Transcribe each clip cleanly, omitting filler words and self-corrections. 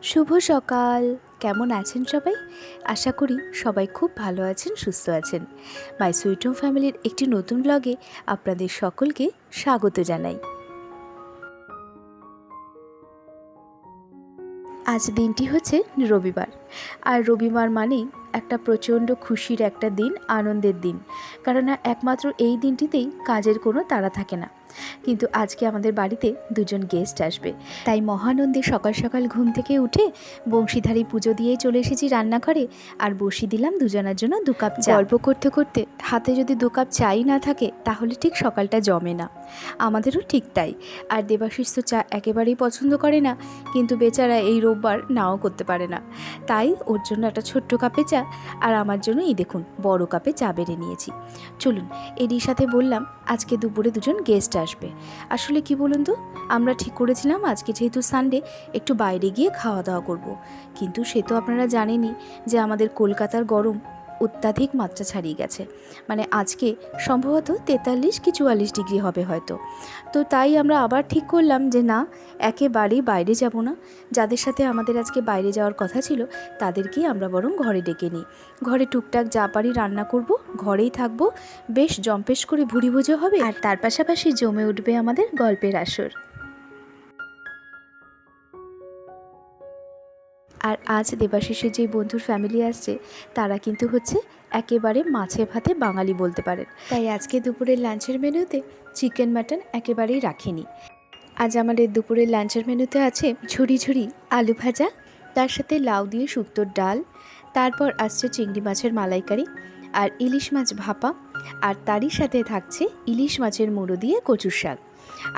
শুভ সকাল। কেমন আছেন সবাই? আশা করি সবাই খুব ভালো আছেন, সুস্থ আছেন। মাই সুইট হোম ফ্যামিলির একটি নতুন ব্লগে আপনাদের সকলকে স্বাগত জানাই। আজ দিনটি হচ্ছে রবিবার, আর রবিবার মানেই একটা প্রচণ্ড খুশির একটা দিন, আনন্দের দিন। কেননা একমাত্র এই দিনটিতেই কাজের কোনো তাড়া থাকে না। কিন্তু আজকে আমাদের বাড়িতে দুজন গেস্ট আসবে, তাই মহানন্দে সকাল সকাল ঘুম থেকে উঠে বংশীধারী পুজো দিয়েই চলে এসেছি রান্নাঘরে। আর বসিয়ে দিলাম দুজনের জন্য 2 কাপ চা। গল্প করতে করতে হাতে যদি 2 কাপ চাই না থাকে তাহলে ঠিক সকালটা জমে না। আমাদেরও ঠিক তাই। আর দেবাশিস তো চা একেবারেই পছন্দ করে না, কিন্তু বেচারা এই রোববার নাও করতে পারে না। তাই ওর জন্য একটা ছোট্ট কাপে চা, আর আমার জন্য এই দেখুন বড় কাপে চা বেড়ে নিয়েছি। চলুন, এরই সাথে বললাম আজকে দুপুরে দুজন গেস্ট আসবে। আসলে কি বলুন তো, আমরা ঠিক করেছিলাম আজকে যেহেতু সানডে একটু বাইরে গিয়ে খাওয়া দাওয়া করব। কিন্তু সে তো আপনারা জানেনই যে আমাদের কলকাতার গরম অত্যাধিক মাত্রা ছাড়িয়ে গেছে। মানে আজকে সম্ভবত 43 কি 44 ডিগ্রি হবে হয়তো। তো তাই আমরা আবার ঠিক করলাম যে না, একেবারেই বাইরে যাব না। যাদের সাথে আমাদের আজকে বাইরে যাওয়ার কথা ছিল তাদেরকেই আমরা বরং ঘরে ডেকে নিই। ঘরে টুকটাক যা পারি রান্না করব, ঘরেই থাকবো, বেশ জম্পেশ করে ভুড়িভোজও হবে, আর তার পাশাপাশি জমে উঠবে আমাদের গল্পের আসর। আর আজ দেবাশিসের যে বন্ধুর ফ্যামিলি আসছে তারা কিন্তু হচ্ছে একেবারে মাছে ভাতে বাঙালি বলতে পারেন। তাই আজকে দুপুরের লাঞ্চের মেনুতে চিকেন মাটন একেবারেই রাখিনি। আজ আমাদের দুপুরের লাঞ্চের মেনুতে আছে ঝুরি ঝুরি আলু ভাজা, তার সাথে লাউ দিয়ে শুক্তোর ডাল, তারপর আসছে চিংড়ি মাছের মালাইকারি আর ইলিশ মাছ ভাপা, আর তারই সাথে থাকছে ইলিশ মাছের মুড়ো দিয়ে কচুর শাক।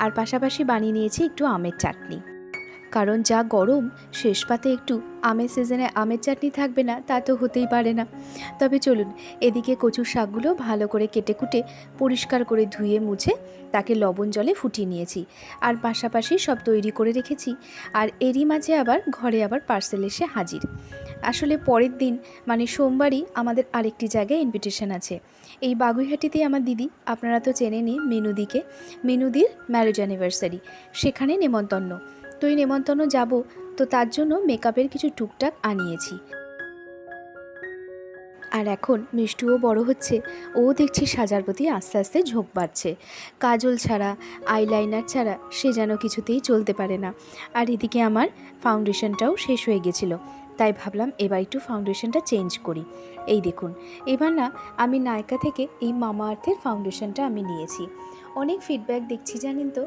আর পাশাপাশি বানিয়ে নিয়েছি একটু আমের চাটনি, কারণ যা গরম শেষ পাতে একটু আমের সিজনে আমের চাটনি থাকবে না তা তো হতেই পারে না। তবে চলুন, এদিকে কচুর শাকগুলো ভালো করে কেটে কুটে পরিষ্কার করে ধুয়ে মুছে তাকে লবণ জলে ফুটিয়ে নিয়েছি, আর পাশাপাশি সব তৈরি করে রেখেছি। আর এরই মাঝে আবার ঘরে আবার পার্সেল এসে হাজির। আসলে পরের দিন মানে সোমবারই আমাদের আরেকটি জায়গায় ইনভিটেশন আছে। এই বাগুইহাটিতেই আমার দিদি, আপনারা তো চেনেনই মিনুদিকে, মিনুদির ম্যারেজ অ্যানিভার্সারি, সেখানে নেমন্তন্ন। তো এই নেমন্তন্ন যাব, তো তার জন্য মেকআপের কিছু টুকটাক আনিয়েছি। আর এখন মিষ্টুও বড় হচ্ছে, ও দেখছি সাজার প্রতি আস্তে আস্তে ঝোঁক বাড়ছে। কাজল ছাড়া, আইলাইনার ছাড়া সে যেন কিছুতেই চলতে পারে না। আর এদিকে আমার ফাউন্ডেশনটাও শেষ হয়ে গেছিলো, তাই ভাবলাম এবার একটু ফাউন্ডেশনটা চেঞ্জ করি। এই দেখুন, এবার না আমি নায়কা থেকে এই মামা আর্থের ফাউন্ডেশনটা আমি নিয়েছি। অনেক ফিডব্যাক দেখছি জানেন তো,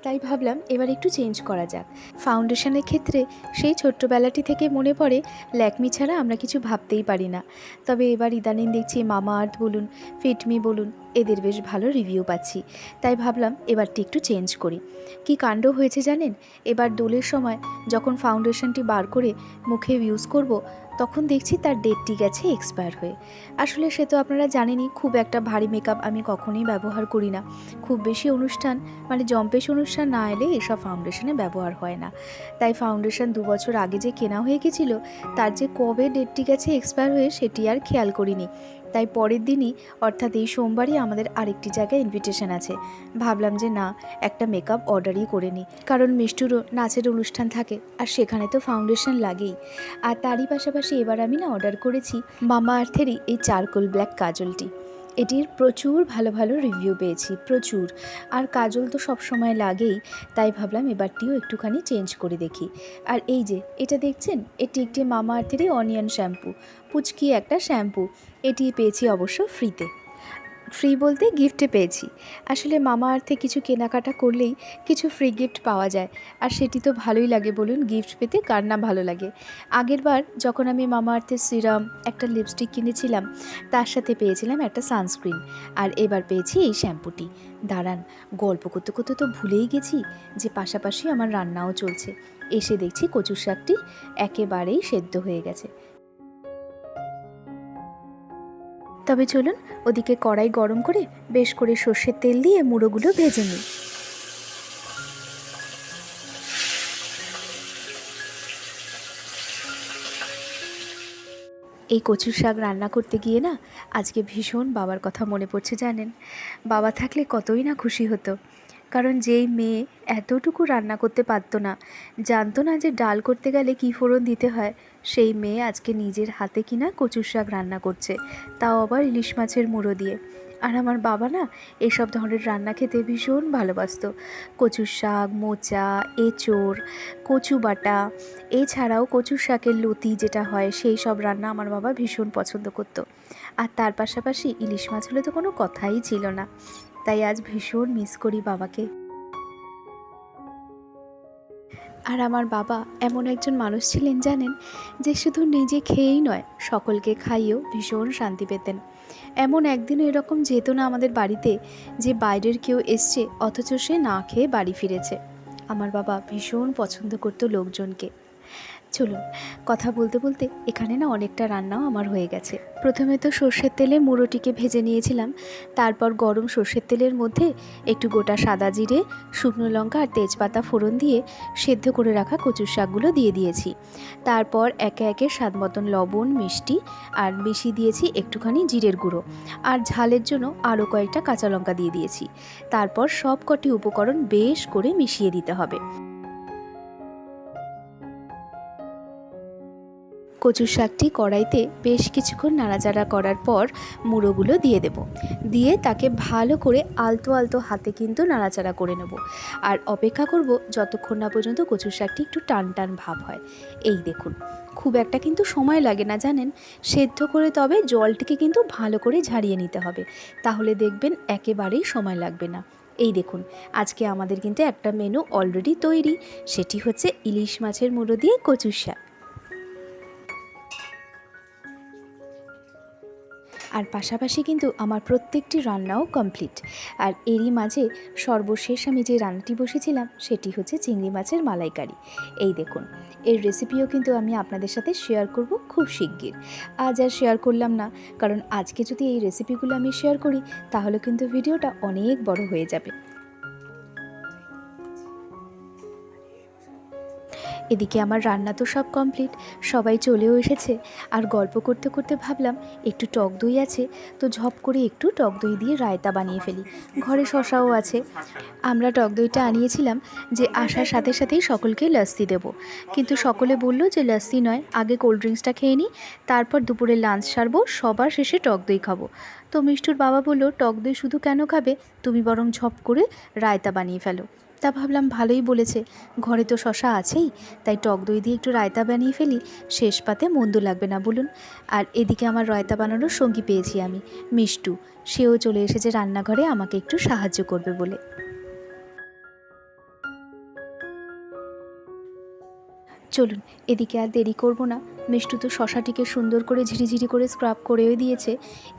তাই ভাবলাম এবার একটু চেঞ্জ করা যাক। ফাউন্ডেশনের ক্ষেত্রে সেই ছোট্টবেলাটি থেকে মনে পড়ে ল্যাকমি ছাড়া আমরা কিছু ভাবতেই পারি না। তবে এবার ইদানিং দেখছি মামা আর্থ বলুন, ফিটমি বলুন, এদের বেশ ভালো রিভিউ পাচ্ছি। তাই ভাবলাম এবারটি একটু চেঞ্জ করি। কি কাণ্ড হয়েছে জানেন, এবার দোলের সময় যখন ফাউন্ডেশনটি বার করে মুখে ইউজ করব, তখন দেখছি তার ডেটটি গেছে এক্সপায়ার হয়ে। আসলে সে তো আপনারা জানেনই, খুব একটা ভারী মেকআপ আমি কখনোই ব্যবহার করি না। খুব বেশি অনুষ্ঠান মানে জম্পেশ অনুষ্ঠান না এলে এসব ফাউন্ডেশনে ব্যবহার হয় না। তাই ফাউন্ডেশন 2 বছর আগে যে কেনা হয়ে গেছিলো, তার যে কবে ডেটটি গেছে এক্সপায়ার হয়ে সেটি আর খেয়াল করিনি। তাই পরের দিনই অর্থাৎ এই সোমবারই আমাদের আরেকটি জায়গায় ইনভিটেশন আছে। ভাবলাম যে না, একটা মেকআপ অর্ডারই করে নিই, কারণ মিষ্টুরও নাচের অনুষ্ঠান থাকে আর সেখানে তো ফাউন্ডেশন লাগেই। আর তারই পাশাপাশি এবার আমি না অর্ডার করেছি মামা আর্থেরই এই চারকোল ব্ল্যাক কাজলটি। এটির প্রচুর ভালো ভালো রিভিউ পেয়েছি, প্রচুর। আর কাজল তো সব সময় লাগেই, তাই ভাবলাম এবারটিও একটুখানি চেঞ্জ করে দেখি। আর এই যে এটা দেখছেন, এটি একটি মামা আর্থেরই অনিয়ন শ্যাম্পু, পুচকি একটা শ্যাম্পু। এটি পেয়েছি অবশ্য ফ্রিতে। ফ্রি বলতে গিফটে পেয়েছি। আসলে মামা আর্থে কিছু কেনাকাটা করলেই কিছু ফ্রি গিফট পাওয়া যায়, আর সেটি তো ভালোই লাগে বলুন, গিফট পেতে কার না ভালো লাগে। আগেরবার যখন আমি মামা আর্থের সিরাম, একটা লিপস্টিক কিনেছিলাম, তার সাথে পেয়েছিলাম একটা সানস্ক্রিন, আর এবার পেয়েছি এই শ্যাম্পুটি। দাঁড়ান, গল্প করতে করতে তো ভুলেই গেছি যে পাশাপাশি আমার রান্নাও চলছে। এসে দেখছি কচুর শাকটি একেবারেই সেদ্ধ হয়ে গেছে। তবে চলুন ওদিকে কড়াই গরম করে বেশ করে সর্ষের তেল দিয়ে মুড়োগুলো ভেজে নিই। এই কচুর শাক রান্না করতে গিয়ে না আজকে ভীষণ বাবার কথা মনে পড়ছে জানেন। বাবা থাকলে কতই না খুশি হতো। কারণ যেই মেয়ে এতটুকু রান্না করতে পারতো না, জানতো না যে ডাল করতে গেলে কী ফোড়ন দিতে হয়, সেই মেয়ে আজকে নিজের হাতে কিনা কচুর শাক রান্না করছে, তাও আবার ইলিশ মাছের মুড়ো দিয়ে। আর আমার বাবা না এইসব ধরনের রান্না খেতে ভীষণ ভালোবাসতো। কচুর শাক, মোচা, এঁচোড়, কচু বাটা, এছাড়াও কচুর শাকের লতি যেটা হয় সেই সব রান্না আমার বাবা ভীষণ পছন্দ করতো। আর তার পাশাপাশি ইলিশ মাছ হলে তো কোনো কথাই ছিল না। তাই আজ ভীষণ মিস করি বাবাকে। আর আমার বাবা এমন একজন মানুষ ছিলেন জানেন, যে শুধু নিজে খেয়েই নয়, সকলকে খাইয়েও ভীষণ শান্তি পেতেন। এমন একদিনও এরকম যেত না আমাদের বাড়িতে যে বাইরের কেউ এসছে অথচ সে না খেয়ে বাড়ি ফিরেছে। আমার বাবা ভীষণ পছন্দ করতো লোকজনকে। চলুন, কথা বলতে বলতে এখানে না অনেকটা রান্নাও আমার হয়ে গেছে। প্রথমে তো সর্ষের তেলে মুড়োটিকে ভেজে নিয়েছিলাম, তারপর গরম সর্ষের তেলের মধ্যে একটু গোটা সাদা জিরে, শুকনো লঙ্কা আর তেজপাতা ফোড়ন দিয়ে সেদ্ধ করে রাখা কচুর শাকগুলো দিয়ে দিয়েছি। তারপর একে একে স্বাদ মতন লবণ, মিষ্টি আর মিশিয়ে দিয়েছি একটুখানি জিরের গুঁড়ো, আর ঝালের জন্য আরও কয়েকটা কাঁচা লঙ্কা দিয়ে দিয়েছি। তারপর সব কটি উপকরণ বেশ করে মিশিয়ে দিতে হবে। কচুর শাকটি কড়াইতে বেশ কিছুক্ষণ নাড়াচাড়া করার পর মুড়োগুলো দিয়ে দেব, দিয়ে তাকে ভালো করে আলতো আলতো হাতে কিন্তু নাড়াচাড়া করে নেব। আর অপেক্ষা করব যতক্ষণ না পর্যন্ত কচুর শাকটি একটু টান টান ভাব হয়। এই দেখুন, খুব একটা কিন্তু সময় লাগে না জানেন সেদ্ধ করে, তবে জলটিকে কিন্তু ভালো করে ঝারিয়ে নিতে হবে, তাহলে দেখবেন একেবারেই সময় লাগবে না। এই দেখুন, আজকে আমাদের কিন্তু একটা মেনু অলরেডি তৈরি, সেটি হচ্ছে ইলিশ মাছের মুড়ো দিয়ে কচুর শাক। আর পাশাপাশি কিন্তু আমার প্রত্যেকটি রান্নাও কমপ্লিট। আর এরই মাঝে সর্বশেষ আমি যে রান্নাটি বসেছিলাম সেটি হচ্ছে চিংড়ি মাছের মালাইকারি। এই দেখুন, এর রেসিপিও কিন্তু আমি আপনাদের সাথে শেয়ার করব খুব শিগগির। আজ আর শেয়ার করলাম না, কারণ আজকে যদি এই রেসিপিগুলো আমি শেয়ার করি তাহলে কিন্তু ভিডিওটা অনেক বড় হয়ে যাবে। এদিকে আমার রান্না তো সব কমপ্লিট, সবাই চলেও এসেছে। আর গল্প করতে করতে ভাবলাম একটু টক দই আছে, তো ঝপ করে একটু টক দই দিয়ে রায়তা বানিয়ে ফেলি। ঘরে শসাও আছে। আমরা টক দইটা আনিয়েছিলাম যে আসার সাথে সাথেই সকলকে লস্যি দেব, কিন্তু সকলে বলল যে লস্যি নয়, আগে কোল্ড ড্রিঙ্কসটা খেয়ে নিই, তারপর দুপুরে লাঞ্চ সারবো, সবার শেষে টক দই খাবো। তো মিষ্টুর বাবা বলল, টক দই শুধু কেন খাবে, তুমি বরং ঝপ করে রায়তা বানিয়ে ফেলো। তা ভাবলাম ভালোই বলেছে, ঘরে তো শশা আছেই, তাই টক দই দিয়ে একটু রায়তা বানিয়ে ফেলি, শেষ পাতে মন্দ লাগবে না বলুন। আর এদিকে আমার রায়তা বানানোর সঙ্গী পেয়েছি আমি, মিষ্টু। সেও চলে এসেছে রান্নাঘরে আমাকে একটু সাহায্য করবে বলে। চলুন, এদিকে আর দেরি করব না। মিষ্টু তো শশাটিকে সুন্দর করে ঝিরিঝিরি করে স্ক্রাব করেও দিয়েছে।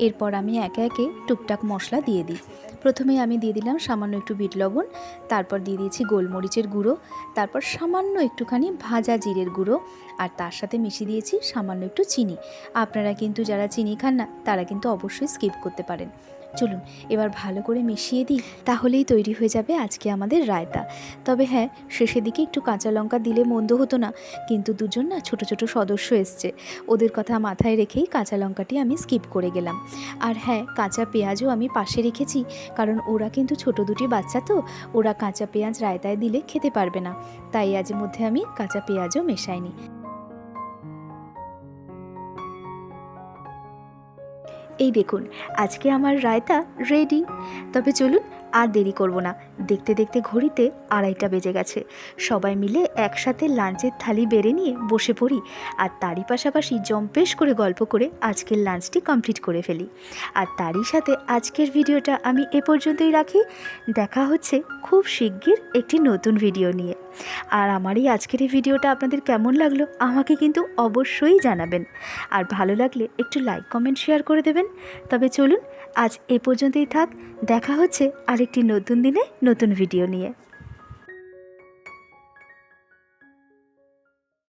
এরপর আমি একে একে টুকটাক মশলা দিয়ে দিই। প্রথমে আমি দিয়ে দিলাম সামান্য একটু বিট লবণ, তারপর দিয়ে দিয়েছি গোলমরিচের গুঁড়ো, তারপর সামান্য একটুখানি ভাজা জিরের গুঁড়ো, আর তার সাথে মিশিয়ে দিয়েছি সামান্য একটু চিনি। আপনারা কিন্তু যারা চিনি খান না তারা কিন্তু অবশ্যই স্কিপ করতে পারেন। চলুন এবার ভালো করে মিশিয়ে দিই, তাহলেই তৈরি হয়ে যাবে আজকে আমাদের রায়তা। তবে হ্যাঁ, শেষের দিকে একটু কাঁচা লঙ্কা দিলে মন্দ হতো না, কিন্তু দুজন না ছোট ছোট সদস্য এসছে, ওদের কথা মাথায় রেখেই কাঁচা লঙ্কাটি আমি স্কিপ করে গেলাম। আর হ্যাঁ, কাঁচা পেঁয়াজও আমি পাশে রেখেছি, কারণ ওরা কিন্তু ছোট দুটি বাচ্চা, তো ওরা কাঁচা পেঁয়াজ রায়তায় দিলে খেতে পারবে না, তাই আজ মধ্যে আমি কাঁচা পেঁয়াজও মেশাইনি। এই দেখুন, আজকে আমার রায়তা রেডি। তবে চলুন আর দেরি করব না, দেখতে দেখতে ঘড়িতে 2:30 বেজে গেছে। সবাই মিলে একসাথে লাঞ্চের থালি বেড়ে নিয়ে বসে পড়ি, আর তারই পাশাপাশি জম্পেশ করে গল্প করে আজকের লাঞ্চটি কমপ্লিট করে ফেলি। আর তারই সাথে আজকের ভিডিওটা আমি এ পর্যন্তই রাখি। দেখা হচ্ছে খুব শিগগির একটি নতুন ভিডিও নিয়ে। আর আমার এই আজকের এই ভিডিওটা আপনাদের কেমন লাগলো আমাকে কিন্তু অবশ্যই জানাবেন, আর ভালো লাগলে একটু লাইক, কমেন্ট, শেয়ার করে দেবেন। তবে চলুন আজ এ পর্যন্তই থাক, দেখা হচ্ছে আরেকটি নতুন দিনে নতুন ভিডিও নিয়ে।